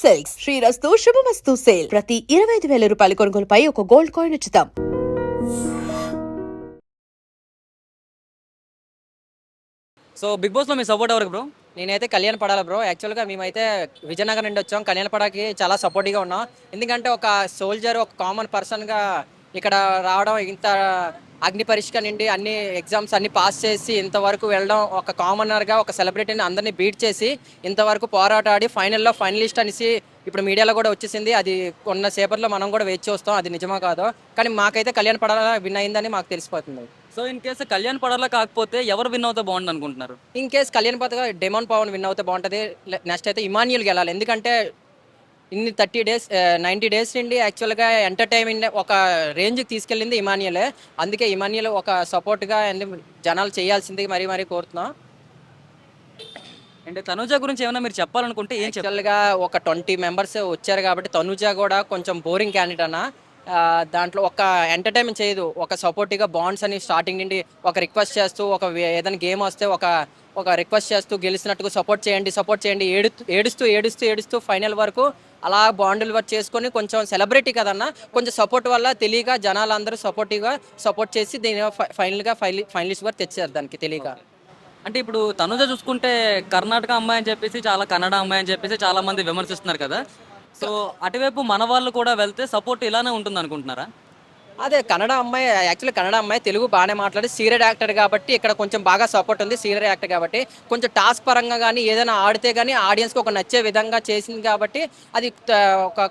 Silks శ్రీరస్తు శుభమస్తు sale ప్రతి 25,000 రూపాయల కొనుగోలుపై ఒక గోల్డ్ కాయిన్ ఉచితం. సో బిగ్ బాస్లో మీ సపోర్ట్ ఎవరికి బ్రో? నేనైతే కళ్యాణ్ పడాలి బ్రో. యాక్చువల్గా మేమైతే విజయనగరం నుండి వచ్చాం. కళ్యాణ్ పడాకి చాలా సపోర్టివ్గా ఉన్నాం. ఎందుకంటే ఒక సోల్జర్, ఒక కామన్ పర్సన్గా ఇక్కడ రావడం, ఇంత అగ్ని పరీక్ష నుండి అన్ని ఎగ్జామ్స్ అన్ని పాస్ చేసి ఇంతవరకు వెళ్ళడం, ఒక కామనర్గా ఒక సెలబ్రిటీని అందరినీ బీట్ చేసి ఇంతవరకు పోరాటాడి ఫైనల్లో ఫైనలిస్ట్ అనేసి ఇప్పుడు మీడియాలో కూడా వచ్చేసింది. అది కొన్న సేపట్లో మనం కూడా వేచి చూస్తాం అది నిజమా కాదో. కానీ మాకైతే కళ్యాణ్ పడాల విన్ అయిందని మాకు తెలిసిపోతుంది. సో ఇన్ కేసు కళ్యాణ్ పడాలా కాకపోతే ఎవరు విన్ అవుతే బాగుంది అనుకుంటున్నారు? ఇన్ కేస్ కళ్యాణ్ పడగా డెమోన్ పవన్ విన్ అవుతే బాగుంటుంది. నెక్స్ట్ అయితే ఇమాన్యుల్ గెలాలి. ఎందుకంటే ఇన్ని 90 డేస్ నుండి యాక్చువల్గా ఎంటర్టైన్మెంట్ ఒక రేంజ్కి తీసుకెళ్ళింది ఇమాన్యులే. అందుకే ఇమాన్యుల్ ఒక సపోర్ట్గా జనాలు చేయాల్సింది మరీ కోరుతున్నాం. అంటే తనుజ గురించి ఏమైనా మీరు చెప్పాలనుకుంటే ఏం యాక్చువల్గా ఒక 20 మెంబర్స్ వచ్చారు కాబట్టి తనుజ కూడా కొంచెం బోరింగ్ క్యాండిడేట్ అన్న. దాంట్లో ఒక ఎంటర్టైన్మెంట్ చేయదు, ఒక సపోర్టివ్గా బాండ్స్ అని స్టార్టింగ్ నుండి ఒక రిక్వెస్ట్ చేస్తూ, ఏదైనా గేమ్ వస్తే ఒక రిక్వెస్ట్ చేస్తూ గెలిచినట్టుగా సపోర్ట్ చేయండి ఏడుస్తూ ఫైనల్ వరకు అలా బాండులు వర్క్ చేసుకొని కొంచెం సెలబ్రిటీ కదన్నా, కొంచెం సపోర్ట్ వల్ల తెలియక జనాలందరూ సపోర్టివ్గా సపోర్ట్ చేసి దీని ఫైనలిస్ట్ వరకు తెచ్చారు దానికి తెలియక. అంటే ఇప్పుడు తనుజ చూసుకుంటే కర్ణాటక అమ్మాయి అని చెప్పేసి, చాలా కన్నడ అమ్మాయి అని చెప్పేసి చాలా మంది విమర్శిస్తున్నారు కదా. సో అటువైపు మన వాళ్ళు కూడా వెళ్తే సపోర్ట్ ఇలానే ఉంటుంది అనుకుంటున్నారా? అదే కన్నడ అమ్మాయి తెలుగు బాగానే మాట్లాడి సీనియర్ యాక్టర్ కాబట్టి ఇక్కడ కొంచెం బాగా సపోర్ట్ ఉంది. సీనియర్ యాక్టర్ కాబట్టి కొంచెం టాస్క్ పరంగా కానీ ఏదైనా ఆడితే కానీ ఆడియన్స్కి ఒక నచ్చే విధంగా చేసింది కాబట్టి అది ఒక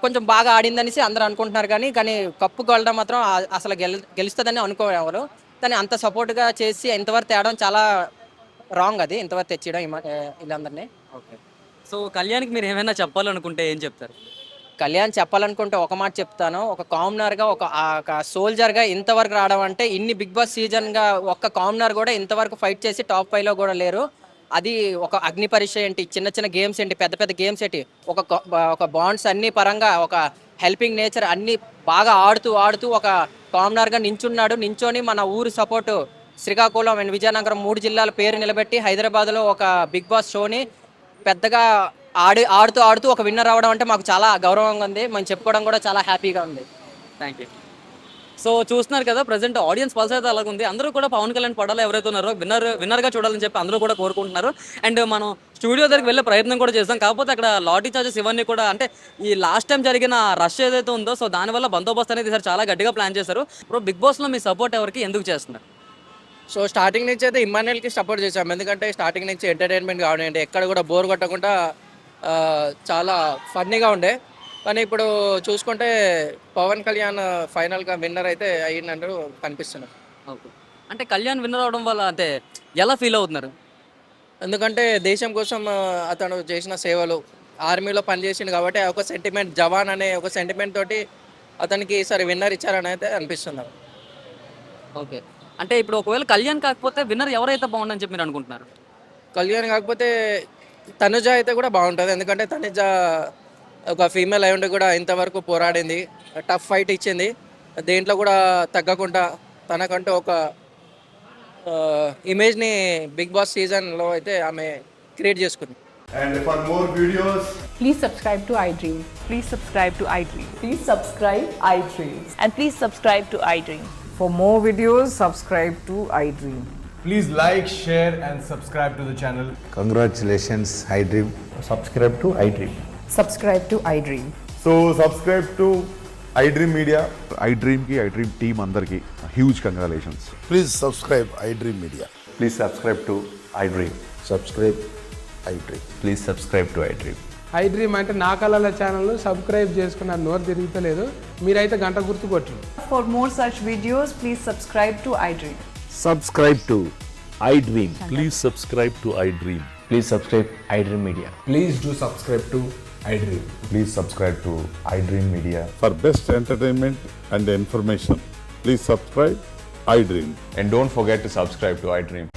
కొంచెం బాగా ఆడిందనేసి అందరూ అనుకుంటున్నారు. కానీ కప్పు గెలడం మాత్రం అసలు గెలుస్తుందని అనుకోవరు. దాన్ని అంత సపోర్ట్గా చేసి ఇంతవరకు తేవడం చాలా రాంగ్. అది ఇంతవరకు తెచ్చేయడం వీళ్ళందరినీ. ఓకే. సో కళ్యాణ్కి మీరు ఏమైనా చెప్పాలనుకుంటే ఏం చెప్తారు? కళ్యాణ్ చెప్పాలనుకుంటే ఒక మాట చెప్తాను. ఒక కామనర్గా ఒక సోల్జర్గా ఇంతవరకు రావడం అంటే ఇన్ని బిగ్ బాస్ సీజన్గా ఒక్క కామనర్ కూడా ఇంతవరకు ఫైట్ చేసి టాప్ 5లో కూడా లేరు. అది ఒక అగ్ని పరీక్ష ఏంటి, చిన్న గేమ్స్ ఏంటి, పెద్ద గేమ్స్ ఏంటి, ఒక బాండ్స్ అన్ని పరంగా ఒక హెల్పింగ్ నేచర్ అన్నీ బాగా ఆడుతూ ఒక కామనర్గా నించొని మన ఊరు సపోర్టు శ్రీకాకుళం అండ్ విజయనగరం 3 జిల్లాల పేరు నిలబెట్టి హైదరాబాద్లో ఒక బిగ్ బాస్ షోని పెద్దగా ఆడుతూ ఒక విన్నర్ అవ్వడం అంటే మాకు చాలా గౌరవంగా ఉంది. మనం చెప్పుకోవడం కూడా చాలా హ్యాపీగా ఉంది. Thank you. సో చూస్తున్నారు కదా, ప్రజెంట్ ఆడియన్స్ పల్స్ అయితే అలాగుంది. అందరూ కూడా పవన్ కళ్యాణ్ పడాలి ఎవరైతే ఉన్నారో విన్నర్గా చూడాలని చెప్పి అందరూ కూడా కోరుకుంటున్నారు. అండ్ మనం స్టూడియో దగ్గరికి వెళ్ళే ప్రయత్నం కూడా చేస్తాం. కాకపోతే అక్కడ లాటరీ చార్జెస్ ఇవన్నీ కూడా, అంటే ఈ లాస్ట్ టైం జరిగిన రష్ ఏదైతే ఉందో సో దానివల్ల బందోబస్తు అనేది ఈసారి చాలా గట్టిగా ప్లాన్ చేశారు. ఇప్పుడు బిగ్ బాస్లో మీ సపోర్ట్ ఎవరికి, ఎందుకు చేస్తున్నారు? సో స్టార్టింగ్ నుంచి అయితే ఇమాన్యుల్కి సపోర్ట్ చేశాం. ఎందుకంటే స్టార్టింగ్ నుంచి ఎంటర్టైన్మెంట్ కావడండి, ఎక్కడ కూడా బోర్ కొట్టకుండా చాలా ఫన్నీగా ఉండే. కానీ ఇప్పుడు చూసుకుంటే పవన్ కళ్యాణ్ ఫైనల్గా విన్నర్ అయితే అయ్యిందంటూ కనిపిస్తున్నారు. ఓకే. అంటే కళ్యాణ్ విన్నర్ అవడం వల్ల అంటే ఎలా ఫీల్ అవుతున్నారు? ఎందుకంటే దేశం కోసం అతను చేసిన సేవలు, ఆర్మీలో పనిచేసింది కాబట్టి ఒక సెంటిమెంట్, జవాన్ అనే ఒక సెంటిమెంట్ తోటి అతనికి ఈసారి విన్నర్ ఇచ్చారని అయితే అనిపిస్తుంది. ఓకే. అంటే ఇప్పుడు ఒకవేళ కళ్యాణ్ కాకపోతే విన్నర్ ఎవరైతే బాగుండని చెప్పి మీరు అనుకుంటున్నారు? కళ్యాణ్ కాకపోతే తనుజ అయితే కూడా బాగుంటుంది. ఎందుకంటే తనుజ ఒక ఫీమేల్ అయి ఉండి కూడా ఇంతవరకు పోరాడింది, టఫ్ ఫైట్ ఇచ్చింది. దేంట్లో కూడా తగ్గకుండా తనకంటూ ఒక ఇమేజ్ని బిగ్ బాస్ సీజన్లో అయితే ఆమె క్రియేట్ చేసుకుంది. And for more videos, please subscribe to iDream. Please subscribe to iDream. Please subscribe iDream. And please subscribe to iDream. For more videos, subscribe to iDream. please like, share and subscribe to the channel. Congratulations, iDream. Subscribe to iDream. Subscribe to iDream. So subscribe to iDream Media. iDream team అందరికి huge congratulations. Please subscribe iDream Media. Please subscribe to iDream. Subscribe iDream. Please subscribe to iDream. iDream అంటే నా కళల channel subscribe చేసుకున్న నోరు తిరుగుతలేదు, మీరైతే గంట గుర్తు కొట్టండి. For more such videos, please subscribe to iDream. Subscribe to iDream. Please subscribe to iDream. Please subscribe iDream Media. Please do subscribe to iDream. Please subscribe to iDream Media. For best entertainment and information, please subscribe iDream. And don't forget to subscribe to iDream.